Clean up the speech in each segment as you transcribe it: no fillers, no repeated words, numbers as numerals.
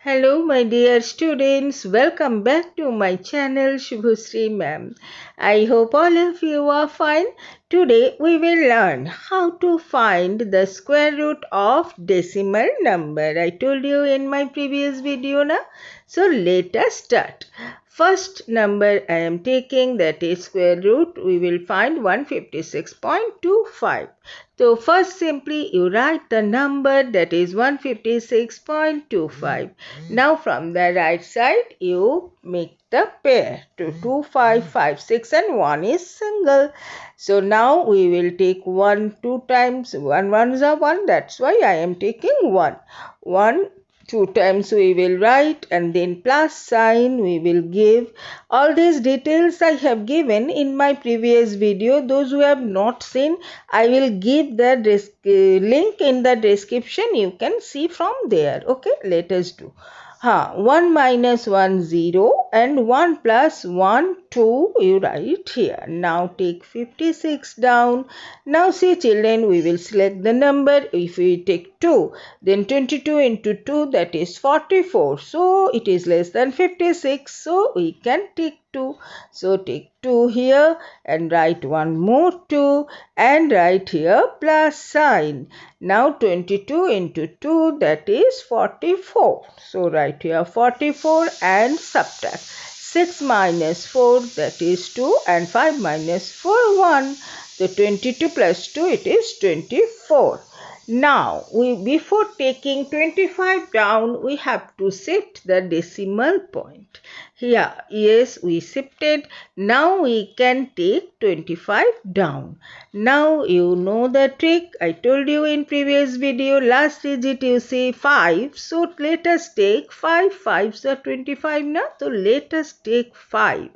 Hello my dear students, welcome back to my channel Shubhasri ma'am. I hope all of you are fine. Today we will learn how to find the square root of decimal number. I told you in my previous video na. So let us start. First number I am taking, that is square root. We will find 156.25. So first simply you write the number, that is 156.25. Now from the right side you make the pair to 2, 5, 5, 6 and 1 is single. So now we will take 1 2 times. 1 ones are 1, that's why I am taking 1. 1 2 times we will write and then plus sign we will give. All these details I have given in my previous video. Those who have not seen, I will give the link in the description. You can see from there. Okay, let us do. 1 minus 1 0 and 1 plus 1 2 you write here. Now take 56 down. Now see children, we will select the number. If we take 2, then 22 into 2, that is 44. So it is less than 56. So we can take 2. So take 2 here and write one more 2 and write here plus sign. Now 22 into 2, that is 44. So write here 44 and subtract. 6 minus 4, that is 2, and 5 minus 4 1. So 22 plus 2, it is 24. Now, before taking 25 down, we have to shift the decimal point. Here, yes, we shifted. Now we can take 25 down. Now you know the trick. I told you in previous video, last digit you say 5. So let us take 5. 5s are 25 now. So let us take 5.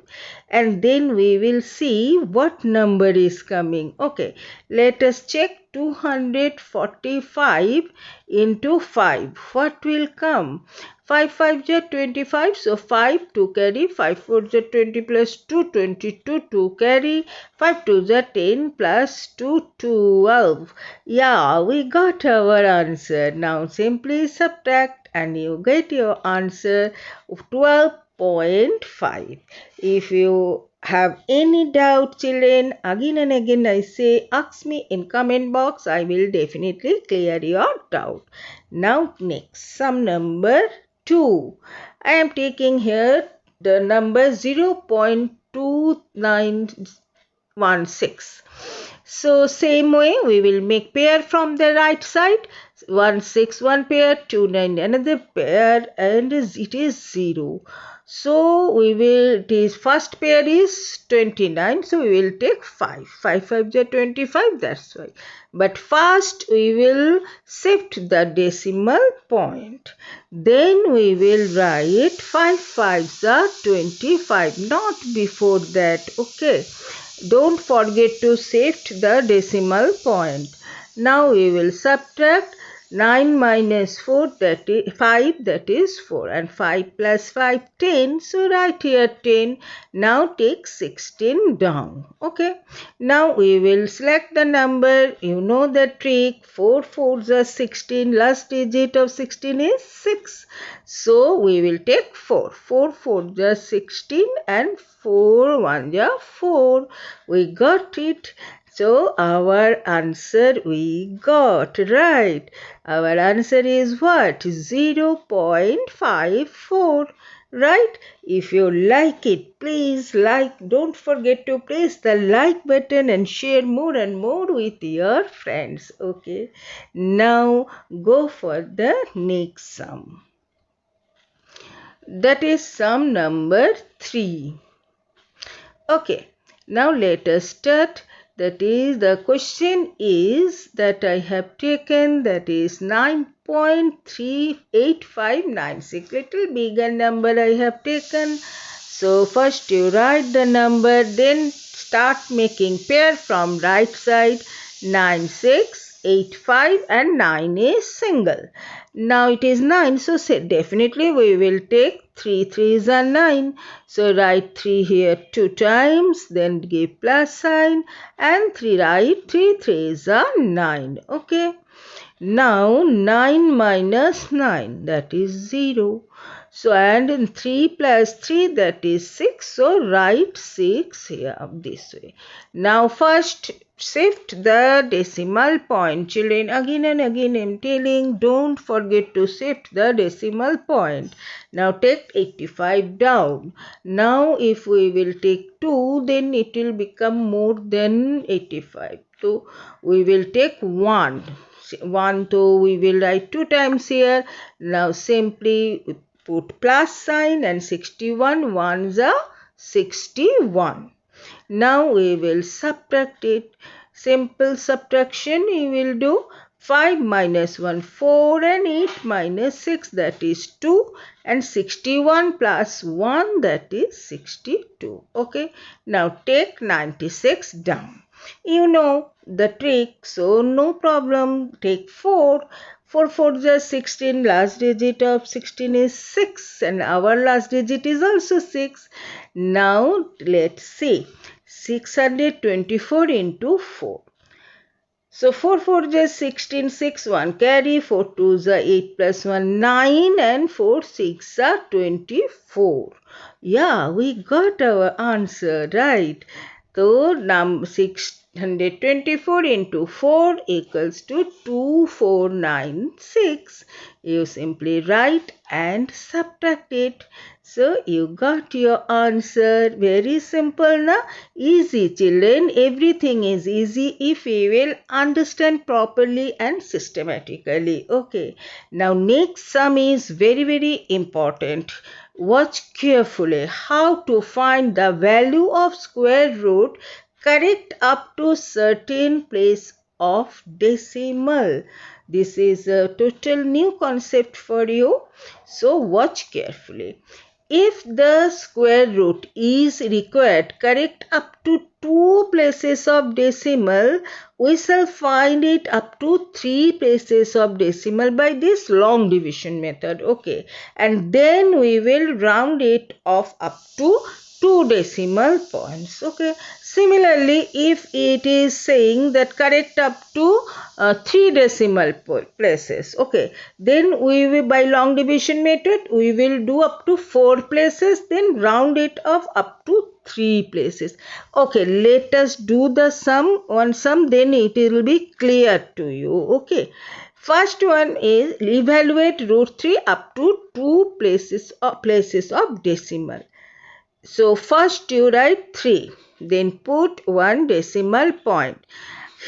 And then we will see what number is coming. Okay, let us check. 245 into 5. What will come? 5 5 is 25. So 5 to carry. 5 4 is 20 plus 2. 22 to carry. 5 2 is 10 plus 2 12. Yeah, we got our answer. Now simply subtract and you get your answer of 12.5. If you have any doubt children, again and again I say ask me in comment box. I will definitely clear your doubt. Now next, sum number 2. I am taking here the number 0.2916. So same way we will make pair from the right side. 1 6 one pair, 2 9 another pair, and it is 0. So we will, this first pair is 29. So we will take 5. 5 5 is 25, that's why. But first we will shift the decimal point. Then we will write 5 5s are 25, not before that. Okay. Don't forget to shift the decimal point. Now we will subtract 9 minus 4, that is 5, that is 4, and 5 plus 5 10. So write here 10. Now take 16 down. Okay. Now we will select the number. You know the trick. 4 4s are 16. Last digit of 16 is 6. So we will take 4. 4 4 is 16 and 4 1 is 4. We got it. So our answer we got right. Our answer is what? 0.54. Right? If you like it, please like. Don't forget to press the like button and share more and more with your friends. Okay. Now go for the next sum. That is sum number 3. Okay. Now let us start. That is, the question is that I have taken, that is 9.38596. Little bigger number I have taken. So first you write the number, then start making pair from right side. 9 6 8 5 and 9 is single. Now it is 9, so definitely we will take 3 3s are 9. So write 3 here 2 times, then give plus sign, and 3 write 3 3s are 9. Okay. Now 9 minus 9, that is 0. So and in 3 plus 3, that is 6. So write 6 here this way. Now first shift the decimal point. Children, again and again I am telling, don't forget to shift the decimal point. Now take 85 down. Now if we will take 2, then it will become more than 85. So we will take 1. 1, 2, we will write 2 times here. Now simply put plus sign and 61, 1s are 61. Now we will subtract it. Simple subtraction we will do. 5 minus 1, 4, and 8 minus 6, that is 2, and 61 plus 1, that is 62. Okay. Now take 96 down. You know the trick, so no problem. Take 4. 4 4 is 16. Last digit of 16 is 6, and our last digit is also 6. Now let's see. 624 into 4. So 4 4 is 16, 6 1 carry, 4 2 is 8 plus 1 9, and 4 6 are 24. Yeah, we got our answer, right? So number 624 into 4 equals to 2496. You simply write and subtract it. So you got your answer. Very simple, na? Easy, children. Everything is easy if we will understand properly and systematically. Okay. Now next sum is very important. Watch carefully how to find the value of square root correct up to certain place of decimal. This is a total new concept for you. So watch carefully. If the square root is required correct up to 2 places of decimal, we shall find it up to 3 places of decimal by this long division method. Okay. And then we will round it off up to 2 decimal points. Okay. Similarly, if it is saying that correct up to 3 decimal places, okay, then we will, by long division method, we will do up to 4 places, then round it off up to 3 places. Okay, let us do the sum, one sum, then it will be clear to you. Okay. First one is evaluate root 3 up to 2 places of decimal. So first you write 3, then put 1 decimal point.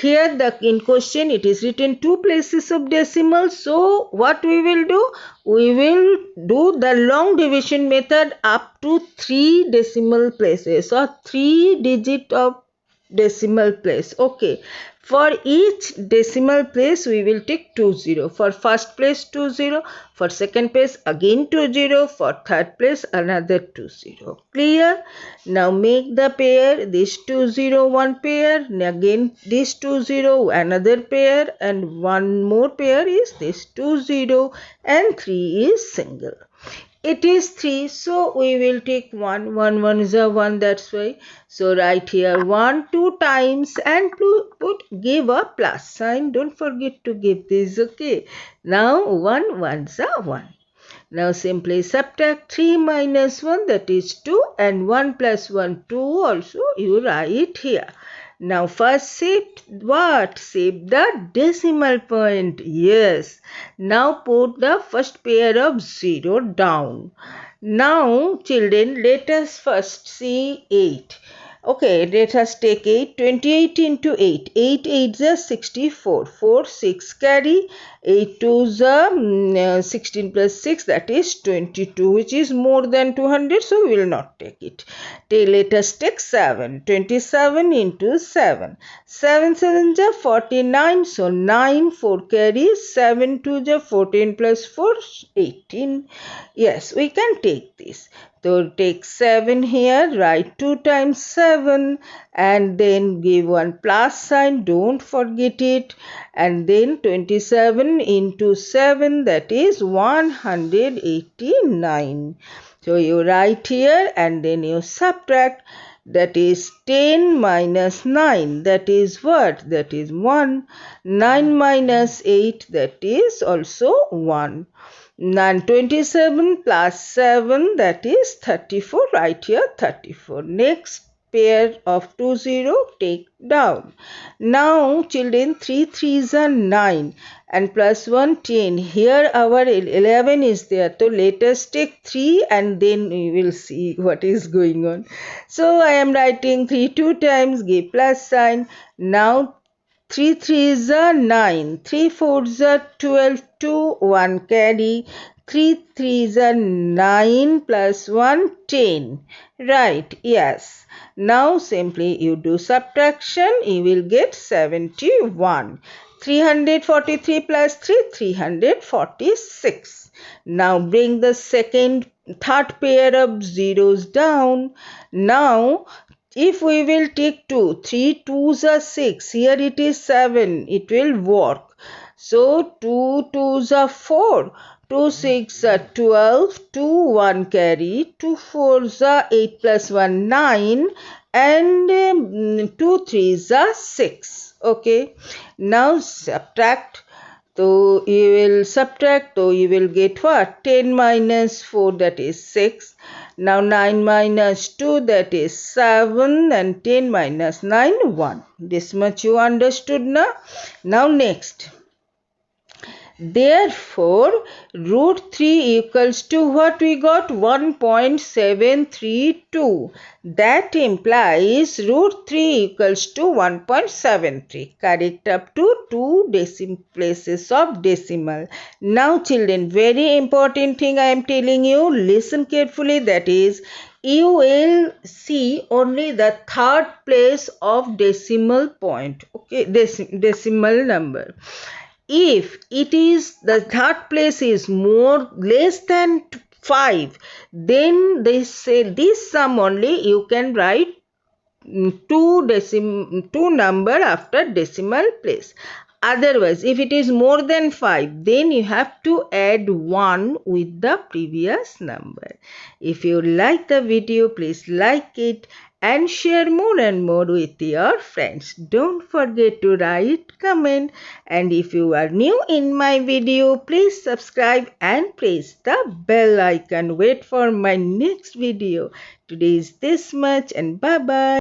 Here in question it is written 2 places of decimal. So what we will do? We will do the long division method up to 3 decimal places or 3 digit of decimal place. Okay. For each decimal place we will take 20. For first place 20. For second place again 20. For third place another 20. Clear? Now make the pair. This 20 one pair. Again this 20 another pair. And one more pair is this 20. And 3 is single. It is 3, so we will take 1. 1 is a 1, that's why. So write here 1 2 times and give a plus sign. Don't forget to give this, okay. Now 1 1's a 1. Now simply subtract 3 minus 1, that is 2, and 1 plus 1 2 also you write here. Now first shift what? Shift the decimal point. Yes. Now put the first pair of 0 down. Now children, let us first see 8. Okay, let us take 8. 28 into 8. 8 8 is 64. 4 6 carry. 8 2 is 16 plus 6, that is 22, which is more than 200, so we will not take it. Let us take 7. 27 into 7. 7 7 is 49, so 9 4 carries. 7 2 is 14 plus 4 18. Yes, we can take this. So take 7 here, write 2 times 7 and then give one plus sign, don't forget it, and then 27 into 7, that is 189. So you write here and then you subtract. that is 10 minus 9, that is what? That is 1. 9 minus 8, that is also 1. 27 plus 7, that is 34. Right here 34. Next pair of 2 0 take down. Now children, 3 3s are 9 and plus 1 10. Here our 11 is there. So let us take 3 and then we will see what is going on. So I am writing 3 2 times, give plus sign. Now 3 3s are 9, 3 4s are 12, 2, 1 carry, 3 3s are 9 plus 1, 10. Right, yes. Now simply you do subtraction, you will get 71. 343 plus 3, 346. Now bring the third pair of zeros down. Now if we will take 2, 3 2s are 6, here it is 7, it will work. So 2 2s are 4, 2 6 are 12, 2 1 carry, 2 4s are 8 plus 1 9 and 2 3s are 6. Okay, now subtract. So you will subtract, so you will get what? 10 minus 4, that is 6. Now 9 minus 2, that is 7, and 10 minus 9, 1. This much you understood now? Now next. Therefore, root 3 equals to what we got? 1.732. That implies root 3 equals to 1.73. Correct up to 2 places of decimal. Now children, very important thing I am telling you. Listen carefully. That is, you will see only the third place of decimal point. Okay, decimal number. If it is the third place is less than 5, then they say this sum only you can write two number after decimal place. Otherwise, if it is more than 5, then you have to add 1 with the previous number. If you like the video, please like it and share more and more with your friends. Don't forget to write, comment, and if you are new in my video, please subscribe and press the bell icon. Wait for my next video. Today is this much and bye bye.